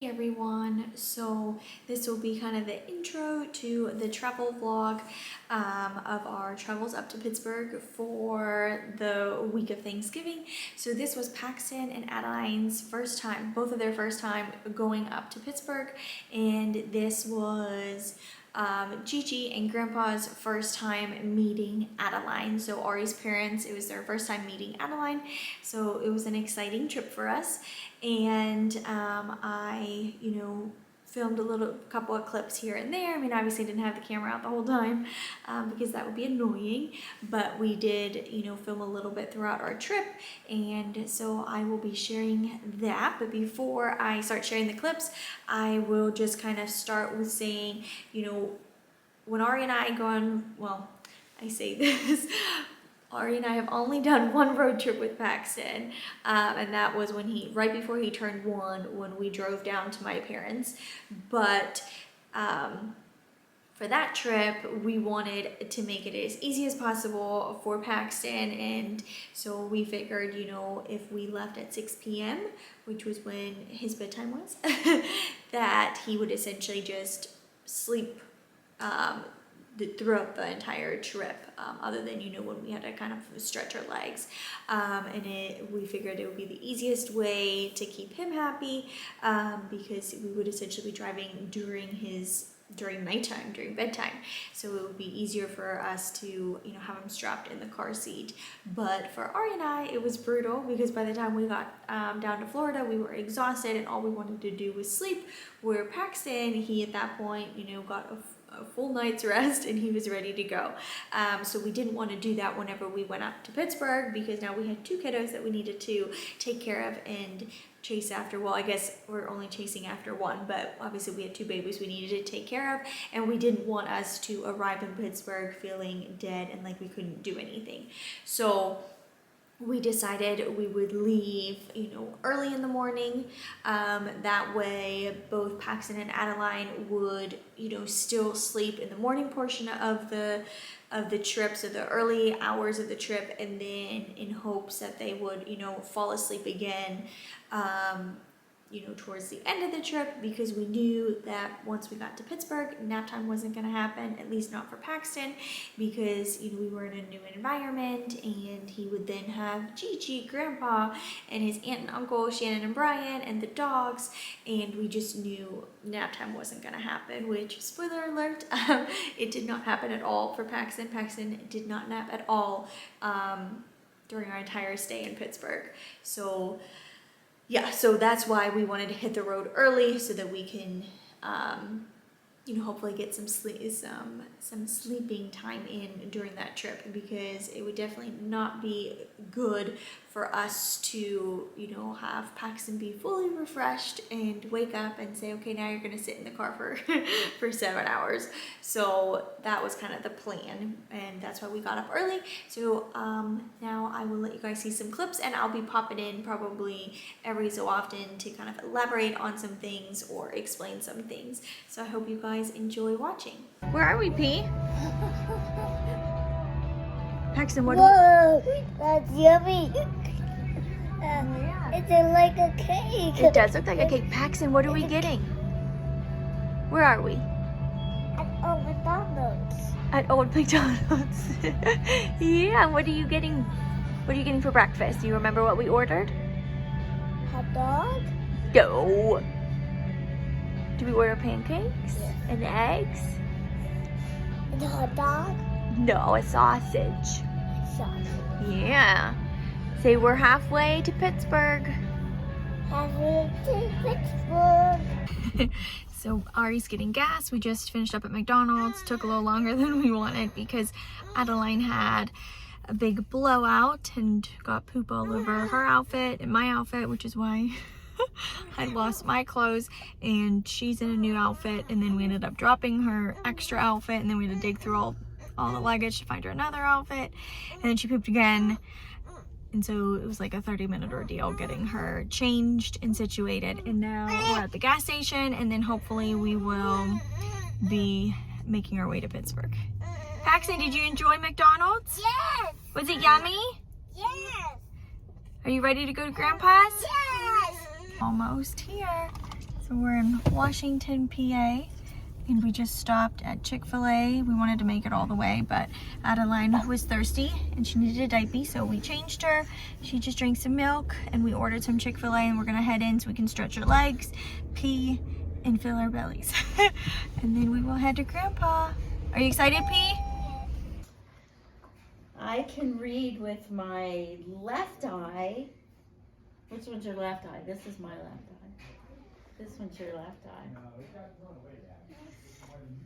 Hey everyone, so this will be kind of the intro to the travel vlog of our travels up to Pittsburgh for the week of Thanksgiving. So this was Paxton and Adeline's first time, both of their first time going up to Pittsburgh, and this was Gigi and Grandpa's first time meeting Adeline. So Ari's parents, it was their first time meeting Adeline, so it was an exciting trip for us. And I, filmed a couple of clips here and there. I mean, obviously didn't have the camera out the whole time because that would be annoying, but we did, film a little bit throughout our trip, and so I will be sharing that. But before I start sharing the clips, I will just kind of start with saying, when Ari and I go on, well, I say this, Ari and I have only done one road trip with Paxton, and that was right before he turned 1, when we drove down to my parents. But for that trip, we wanted to make it as easy as possible for Paxton, and so we figured, if we left at 6 p.m., which was when his bedtime was, that he would essentially just sleep throughout the entire trip, other than when we had to kind of stretch our legs, and we figured it would be the easiest way to keep him happy, because we would essentially be driving during nighttime, during bedtime, so it would be easier for us to have him strapped in the car seat. But for Ari and I, it was brutal, because by the time we got down to Florida, we were exhausted and all we wanted to do was sleep, where Paxton, he at that point got a full night's rest and he was ready to go. So we didn't want to do that whenever we went up to Pittsburgh, because now we had 2 kiddos that we needed to take care of and chase after. Well, I guess we're only chasing after 1, but obviously we had 2 babies we needed to take care of, and we didn't want us to arrive in Pittsburgh feeling dead and like we couldn't do anything. So we decided we would leave, early in the morning. That way both Paxton and Adeline would, still sleep in the morning portion of the trip, so the early hours of the trip, and then in hopes that they would, fall asleep again, towards the end of the trip, because we knew that once we got to Pittsburgh, nap time wasn't going to happen, at least not for Paxton, because we were in a new environment, and he would then have Gigi, Grandpa, and his aunt and uncle, Shannon and Brian, and the dogs, and we just knew nap time wasn't going to happen, which, spoiler alert, it did not happen at all for Paxton. Paxton did not nap at all during our entire stay in Pittsburgh. So yeah, so that's why we wanted to hit the road early, so that we can, hopefully get some sleeping time in during that trip, because it would definitely not be good for us to, have Paxton be fully refreshed and wake up and say, okay, now you're going to sit in the car for 7 hours. So that was kind of the plan, and that's why we got up early. So now I will let you guys see some clips, and I'll be popping in probably every so often to kind of elaborate on some things or explain some things. So I hope you guys enjoy watching. Where are we, P? Paxton, what? Whoa, that's yummy. It's like a cake. It does look like a cake. Paxton, what are we getting? Where are we? At Old McDonald's. At Old McDonald's. Yeah, what are you getting? What are you getting for breakfast? Do you remember what we ordered? Hot dog? No. Did we order pancakes? Yeah. And eggs? And a hot dog? No, a sausage. Sausage. Yeah. Say we're halfway to Pittsburgh. Halfway to Pittsburgh. So Ari's getting gas. We just finished up at McDonald's. Took a little longer than we wanted because Adeline had a big blowout and got poop all over her outfit and my outfit, which is why I lost my clothes, and she's in a new outfit, and then we ended up dropping her extra outfit, and then we had to dig through all the luggage to find her another outfit, and then she pooped again. And so it was like a 30-minute ordeal getting her changed and situated. And now we're at the gas station, and then hopefully we will be making our way to Pittsburgh. Paxton, did you enjoy McDonald's? Yes. Was it yummy? Yes. Are you ready to go to Grandpa's? Yes. Almost here. So we're in Washington, PA, and we just stopped at Chick-fil-A. We wanted to make it all the way, but Adeline was thirsty and she needed a diaper, so we changed her. She just drank some milk, and we ordered some Chick-fil-A, and we're gonna head in so we can stretch our legs, pee, and fill our bellies. And then we will head to Grandpa. Are you excited, P? I can read with my left eye. Which one's your left eye? This is my left eye. This one's your left eye.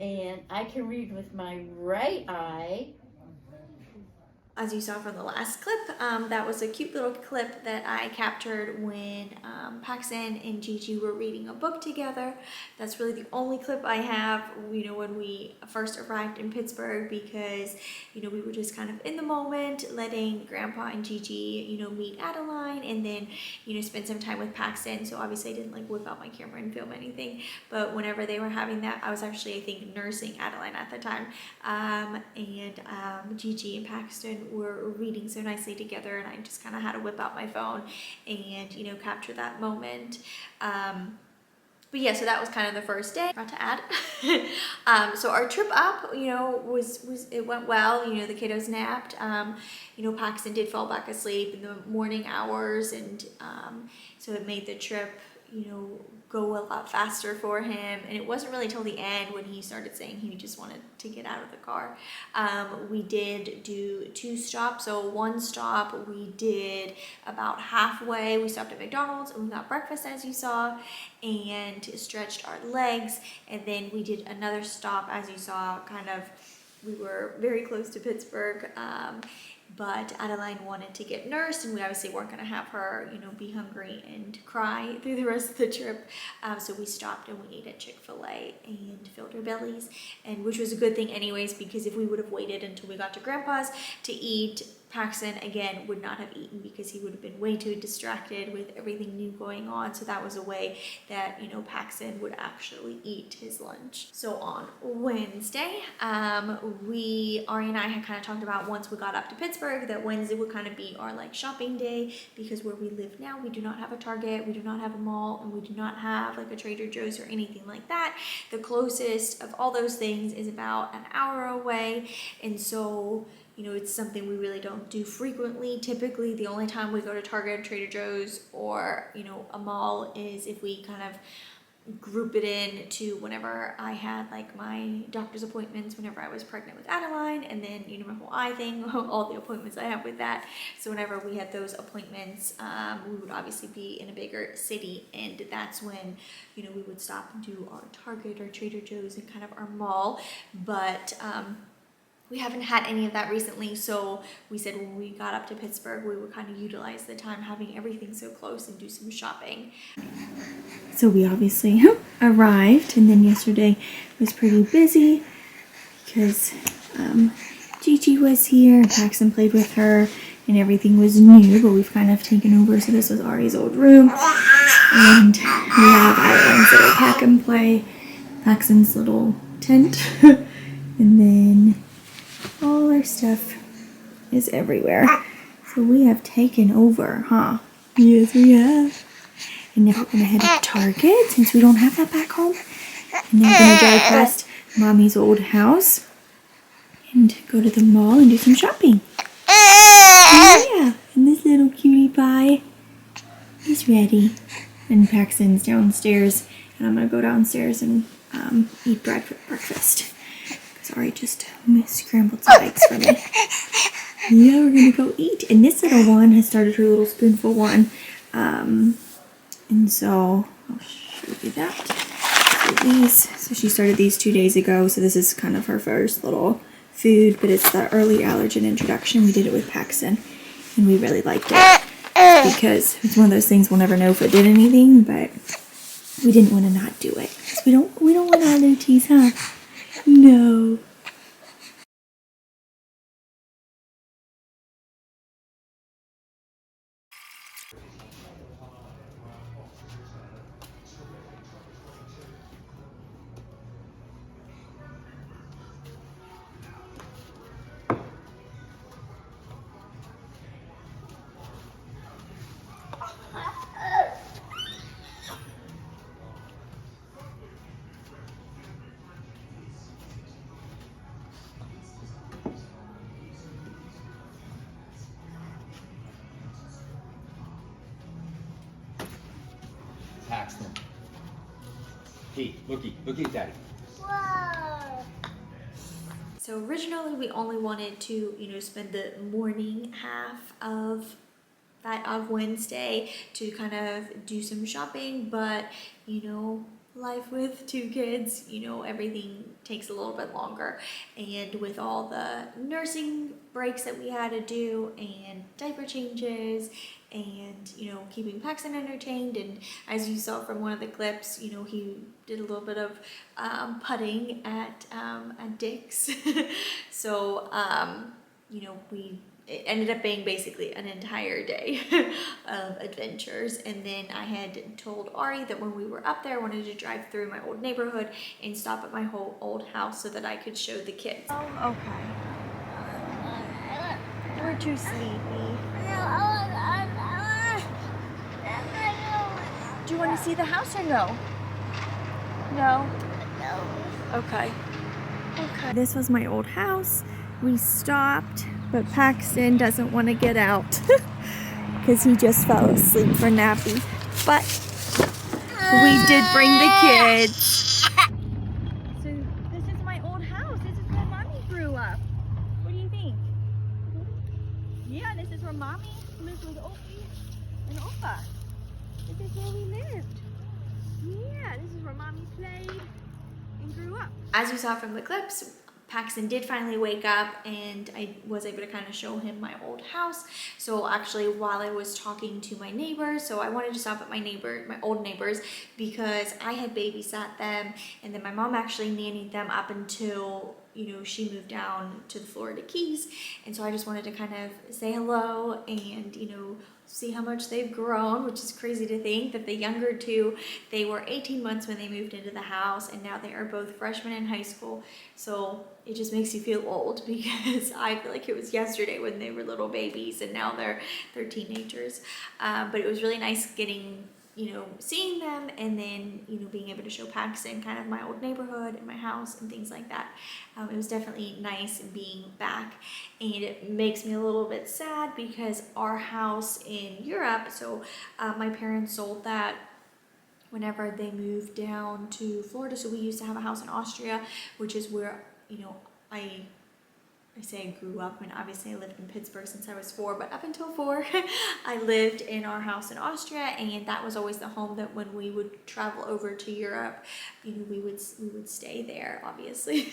And I can read with my right eye. As you saw from the last clip, that was a cute little clip that I captured when Paxton and Gigi were reading a book together. That's really the only clip I have, when we first arrived in Pittsburgh, because, we were just kind of in the moment, letting Grandpa and Gigi, meet Adeline, and then, spend some time with Paxton. So obviously I didn't whip out my camera and film anything, but whenever they were having that, I was actually, I think, nursing Adeline at the time, and Gigi and Paxton were reading so nicely together, and I just kind of had to whip out my phone and capture that moment. But yeah, so that was kind of the first day. Forgot to add. So our trip up, was it went well. The kiddos napped. Paxton did fall back asleep in the morning hours, and so it made the trip go a lot faster for him. And it wasn't really till the end when he started saying he just wanted to get out of the car. We did do 2 stops. So one stop we did about halfway. We stopped at McDonald's and we got breakfast, as you saw, and stretched our legs. And then we did another stop, as you saw, we were very close to Pittsburgh, but Adeline wanted to get nursed, and we obviously weren't going to have her, be hungry and cry through the rest of the trip. So we stopped and we ate at Chick-fil-A and filled our bellies, and which was a good thing anyways, because if we would have waited until we got to Grandpa's to eat, Paxton, again, would not have eaten because he would have been way too distracted with everything new going on. So that was a way that, Paxton would actually eat his lunch. So on Wednesday, Ari and I had kind of talked about, once we got up to Pittsburgh, that Wednesday would kind of be our shopping day, because where we live now, we do not have a Target, we do not have a mall, and we do not have a Trader Joe's or anything like that. The closest of all those things is about an hour away, and so it's something we really don't do frequently. Typically, the only time we go to Target, Trader Joe's, or, a mall is if we kind of group it in to whenever I had my doctor's appointments, whenever I was pregnant with Adeline, and then, my whole eye thing, all the appointments I have with that. So whenever we had those appointments, we would obviously be in a bigger city, and that's when, we would stop and do our Target or Trader Joe's and kind of our mall. But, we haven't had any of that recently, so we said when we got up to Pittsburgh, we would kind of utilize the time having everything so close and do some shopping. So we obviously arrived, and then yesterday was pretty busy because Gigi was here, Paxton played with her, and everything was new, but we've kind of taken over. So this was Ari's old room, and we have Adeline's little pack and play, Paxton's little tent, and then all our stuff is everywhere. So we have taken over, huh? Yes, we have. And now we're going to head to Target, since we don't have that back home. And then we're going to drive past Mommy's old house and go to the mall and do some shopping. Yeah, and this little cutie pie is ready. And Paxton's downstairs, and I'm going to go downstairs and eat breakfast. Sorry, just scrambled some eggs for me. Yeah, we're gonna go eat. And this little one has started her little spoonful one. And so I'll show you that. So she started these 2 days ago. So this is kind of her first little food, but it's the early allergen introduction. We did it with Paxton, and we really liked it because it's one of those things we'll never know if it did anything, but we didn't want to not do it. We don't want allergies, huh? No. Hey, looky at daddy. Whoa. So originally we only wanted to, spend the morning half of Wednesday to kind of do some shopping, but life with two kids, everything takes a little bit longer. And with all the nursing breaks that we had to do and diaper changes and, keeping Paxton entertained. And as you saw from one of the clips, he did a little bit of putting at Dick's. So, it ended up being basically an entire day of adventures. And then I had told Ari that when we were up there, I wanted to drive through my old neighborhood and stop at my whole old house so that I could show the kids. Oh, okay. We're too sleepy. Do you want to see the house or no? No? Okay. Okay. This was my old house. We stopped, but Paxton doesn't want to get out because he just fell asleep for nappy. But we did bring the kids. So this is my old house. This is where Mommy grew up. What do you think? Yeah, this is where Mommy lived with Opie and Opa. This is where we lived. Yeah, this is where Mommy played and grew up. As you saw from the clips, Paxton did finally wake up and I was able to kind of show him my old house. So actually while I was talking to my neighbors, so I wanted to stop at my old neighbors because I had babysat them and then my mom actually nannied them up until she moved down to the Florida Keys. And so I just wanted to kind of say hello and see how much they've grown, which is crazy to think that the younger two, they were 18 months when they moved into the house and now they are both freshmen in high school. So it just makes you feel old because I feel like it was yesterday when they were little babies and now they're teenagers. But it was really nice getting seeing them and then being able to show Paxton kind of my old neighborhood and my house and things like that. It was definitely nice being back, and it makes me a little bit sad because our house in Europe, so my parents sold that whenever they moved down to Florida. So we used to have a house in Austria, which is where I say I grew up, and obviously I lived in Pittsburgh since I was 4, but up until 4, I lived in our house in Austria, and that was always the home that when we would travel over to Europe, we would stay there, obviously.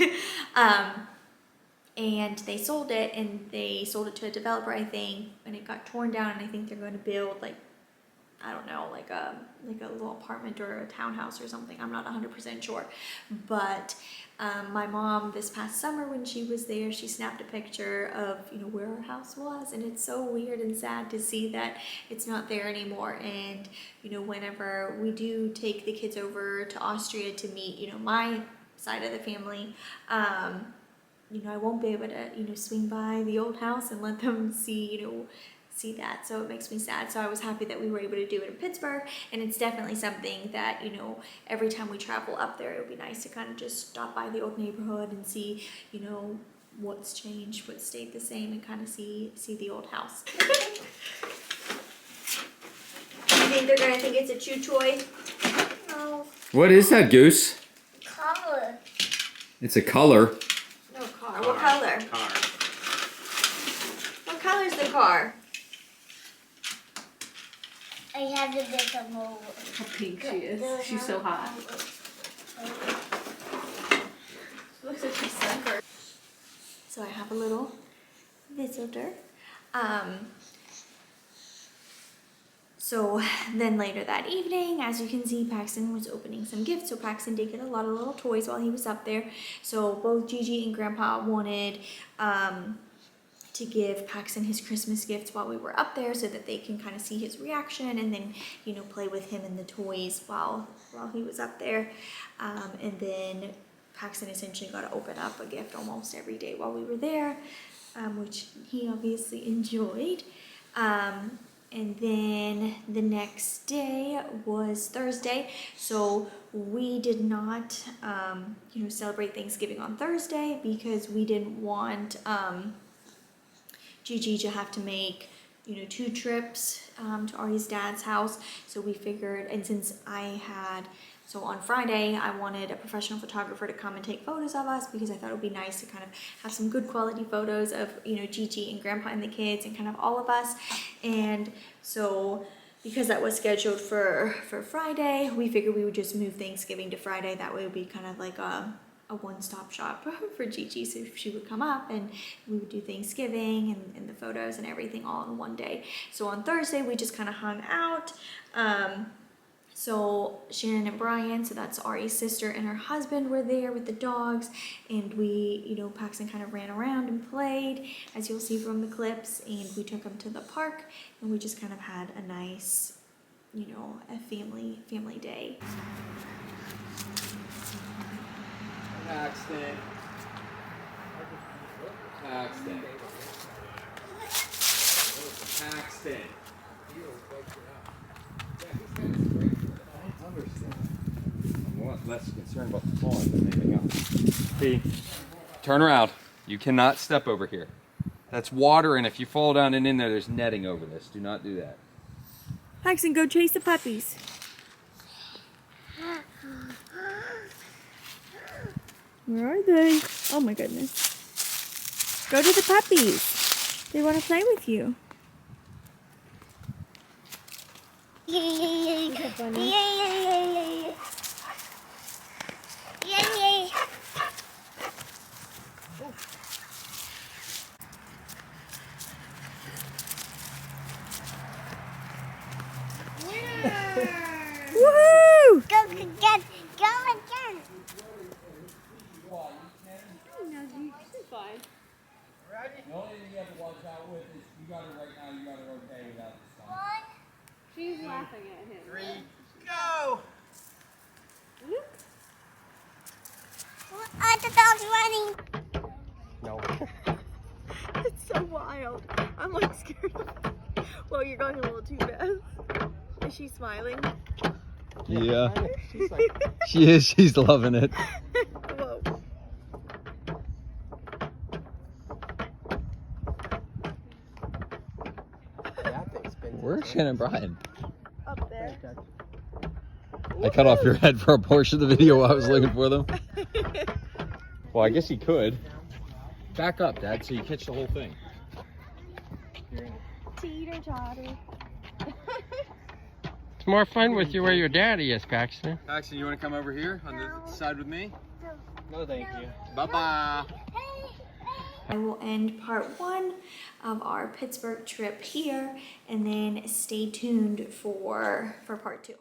And they sold it, and they sold it to a developer, I think, and it got torn down, and I think they're going to build I don't know, like a little apartment or a townhouse or something. I'm not 100% sure. But my mom this past summer when she was there, she snapped a picture of where our house was, and it's so weird and sad to see that it's not there anymore. And whenever we do take the kids over to Austria to meet my side of the family, I won't be able to swing by the old house and let them see that. So it makes me sad. So I was happy that we were able to do it in Pittsburgh, and it's definitely something that every time we travel up there, it would be nice to kind of just stop by the old neighborhood and see what's changed, what stayed the same, and kind of see the old house. You think they're gonna think it's a chew toy? No. What is that, Goose? Color. It's a color. No car. What color? Car. What color's the car? I have to get them over. How pink she is. She's so hot. Looks like she's sunburned. So I have a little visitor. So then later that evening, as you can see, Paxton was opening some gifts. So Paxton did get a lot of little toys while he was up there. So both Gigi and Grandpa wanted to give Paxton his Christmas gifts while we were up there so that they can kind of see his reaction and then, play with him and the toys while he was up there. And then Paxton essentially got to open up a gift almost every day while we were there, which he obviously enjoyed. And then the next day was Thursday, so we did not, celebrate Thanksgiving on Thursday because we didn't want Gigi to have to make, 2 trips to Ari's dad's house. So we figured, and since I had So on Friday, I wanted a professional photographer to come and take photos of us because I thought it would be nice to kind of have some good quality photos of, you know, Gigi and Grandpa and the kids and kind of all of us. And so because that was scheduled for Friday, we figured we would just move Thanksgiving to Friday. That way it would be kind of like a one-stop shop for Gigi. So she would come up and we would do Thanksgiving and the photos and everything all in one day. So on Thursday, we just kind of hung out. So Shannon and Brian, so that's Ari's sister and her husband, were there with the dogs, and we, you know, Paxton kind of ran around and played, as you'll see from the clips, and we took him to the park, and we just kind of had a nice, you know, a family day. Paxton. Paxton. Paxton. I'm less concerned about the falling than anything else. Hey, turn around. You cannot step over here. That's water, and if you fall down and in there, there's netting over this. Do not do that. Paxton, go chase the puppies. Where are they? Oh my goodness. Go to the puppies. They want to play with you. Woohoo! Go again. The only thing you have to watch out with is you got her right now, you got her okay without the sun. She's laughing at him. 3, go! Are the dogs running? No. It's so wild. I'm like scared. Well, you're going a little too fast. Is she smiling? Yeah. She's like, She is. She's loving it. Whoa. that thing's been. Where's Shannon and Brian? Up there. I cut off your head for a portion of the video while I was looking for them. Well, I guess he could. Back up, Dad, so you catch the whole thing. Teeter totter. It's more fun with you where your daddy is, Paxton. Paxton, you want to come over here on the side with me? No, thank you. Bye-bye. I will end part 1 of our Pittsburgh trip here, and then stay tuned for part 2.